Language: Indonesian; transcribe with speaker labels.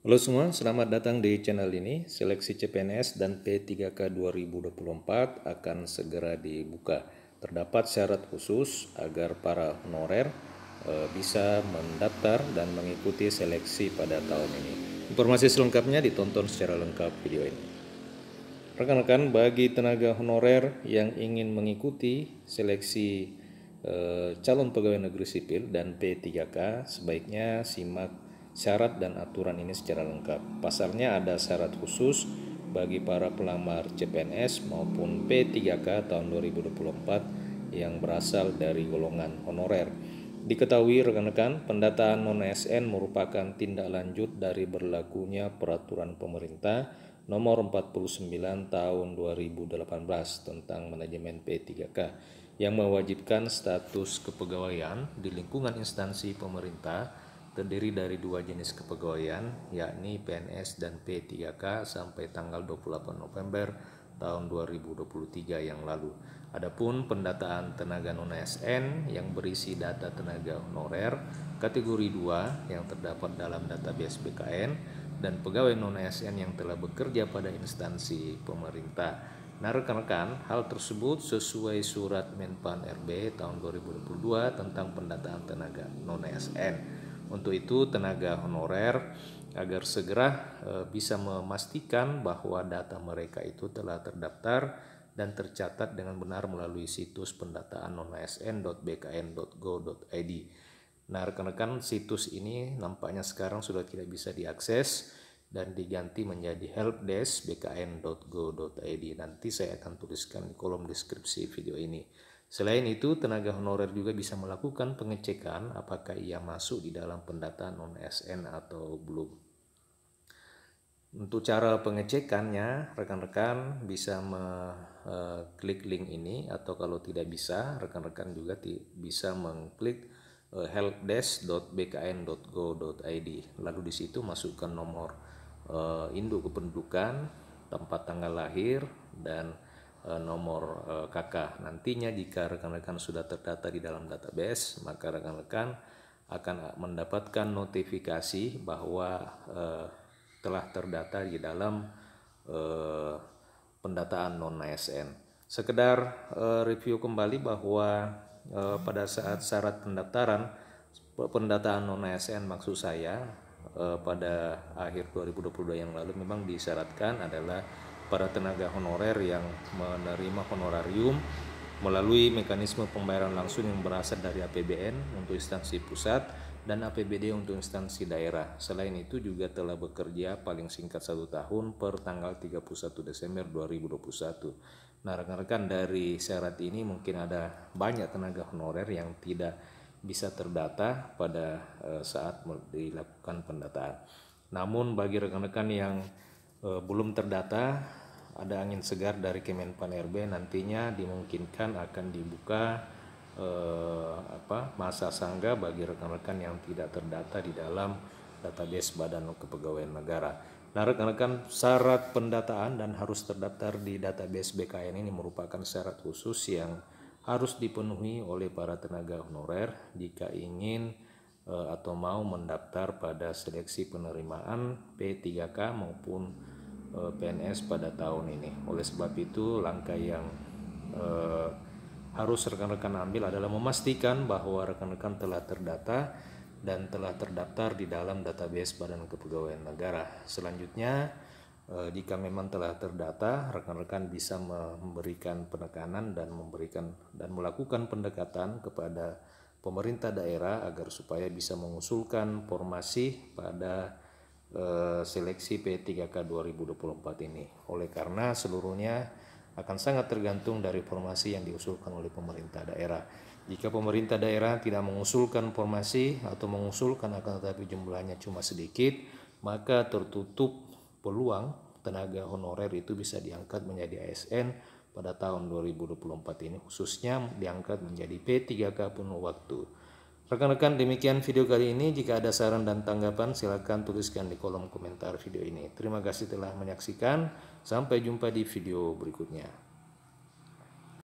Speaker 1: Halo semua, selamat datang di channel ini. Seleksi CPNS dan P3K 2024 akan segera dibuka. Terdapat syarat khusus agar para honorer bisa mendaftar dan mengikuti seleksi pada tahun ini. Informasi selengkapnya ditonton secara lengkap video ini. Rekan-rekan, bagi tenaga honorer yang ingin mengikuti seleksi calon pegawai negeri sipil dan P3K, sebaiknya simak syarat dan aturan ini secara lengkap. Pasalnya ada syarat khusus bagi para pelamar CPNS maupun P3K tahun 2024 yang berasal dari golongan honorer. Diketahui rekan-rekan, pendataan non-ASN merupakan tindak lanjut dari berlakunya peraturan pemerintah nomor 49 tahun 2018 tentang manajemen P3K yang mewajibkan status kepegawaian di lingkungan instansi pemerintah terdiri dari dua jenis kepegawaian, yakni PNS dan P3K sampai tanggal 28 November tahun 2023 yang lalu. Adapun pendataan tenaga non-ASN yang berisi data tenaga honorer kategori 2 yang terdapat dalam database BKN dan pegawai non-ASN yang telah bekerja pada instansi pemerintah. Nah rekan-rekan, hal tersebut sesuai surat Menpan RB tahun 2022 tentang pendataan tenaga non-ASN. Untuk itu tenaga honorer agar segera bisa memastikan bahwa data mereka itu telah terdaftar dan tercatat dengan benar melalui situs pendataan non-asn.bkn.go.id. Nah rekan-rekan, situs ini nampaknya sekarang sudah tidak bisa diakses dan diganti menjadi helpdesk.bkn.go.id. Nanti saya akan tuliskan di kolom deskripsi video ini. Selain itu, tenaga honorer juga bisa melakukan pengecekan apakah ia masuk di dalam pendataan non-ASN atau belum. Untuk cara pengecekannya, rekan-rekan bisa mengklik link ini, atau kalau tidak bisa, rekan-rekan juga bisa mengklik helpdesk.bkn.go.id. Lalu di situ masukkan nomor induk kependudukan, tempat tanggal lahir, dan nomor KK. Nantinya jika rekan-rekan sudah terdata di dalam database, maka rekan-rekan akan mendapatkan notifikasi bahwa telah terdata di dalam pendataan non-ASN. Sekedar review kembali bahwa pada saat syarat pendataan non-ASN maksud saya pada akhir 2022 yang lalu memang disyaratkan adalah para tenaga honorer yang menerima honorarium melalui mekanisme pembayaran langsung yang berasal dari APBN untuk instansi pusat dan APBD untuk instansi daerah. Selain itu juga telah bekerja paling singkat 1 tahun per tanggal 31 Desember 2021. Nah rekan-rekan, dari syarat ini mungkin ada banyak tenaga honorer yang tidak bisa terdata pada saat dilakukan pendataan. Namun bagi rekan-rekan yang belum terdata, ada angin segar dari Kemenpan RB, nantinya dimungkinkan akan dibuka masa sangga bagi rekan-rekan yang tidak terdata di dalam database Badan Kepegawaian Negara. Nah rekan-rekan, syarat pendataan dan harus terdaftar di database BKN ini merupakan syarat khusus yang harus dipenuhi oleh para tenaga honorer jika ingin atau mau mendaftar pada seleksi penerimaan P3K maupun PNS pada tahun ini. Oleh sebab itu, langkah yang harus rekan-rekan ambil adalah memastikan bahwa rekan-rekan telah terdata dan telah terdaftar di dalam database Badan Kepegawaian Negara. Selanjutnya, jika memang telah terdata, rekan-rekan bisa memberikan penekanan dan melakukan pendekatan kepada pemerintah daerah agar supaya bisa mengusulkan formasi pada seleksi P3K 2024 ini. Oleh karena seluruhnya akan sangat tergantung dari formasi yang diusulkan oleh pemerintah daerah. Jika pemerintah daerah tidak mengusulkan formasi atau mengusulkan akan tetapi jumlahnya cuma sedikit, maka tertutup peluang tenaga honorer itu bisa diangkat menjadi ASN pada tahun 2024 ini, khususnya diangkat menjadi P3K penuh waktu. Rekan-rekan, demikian video kali ini. Jika ada saran dan tanggapan, silakan tuliskan di kolom komentar video ini. Terima kasih telah menyaksikan. Sampai jumpa di video berikutnya.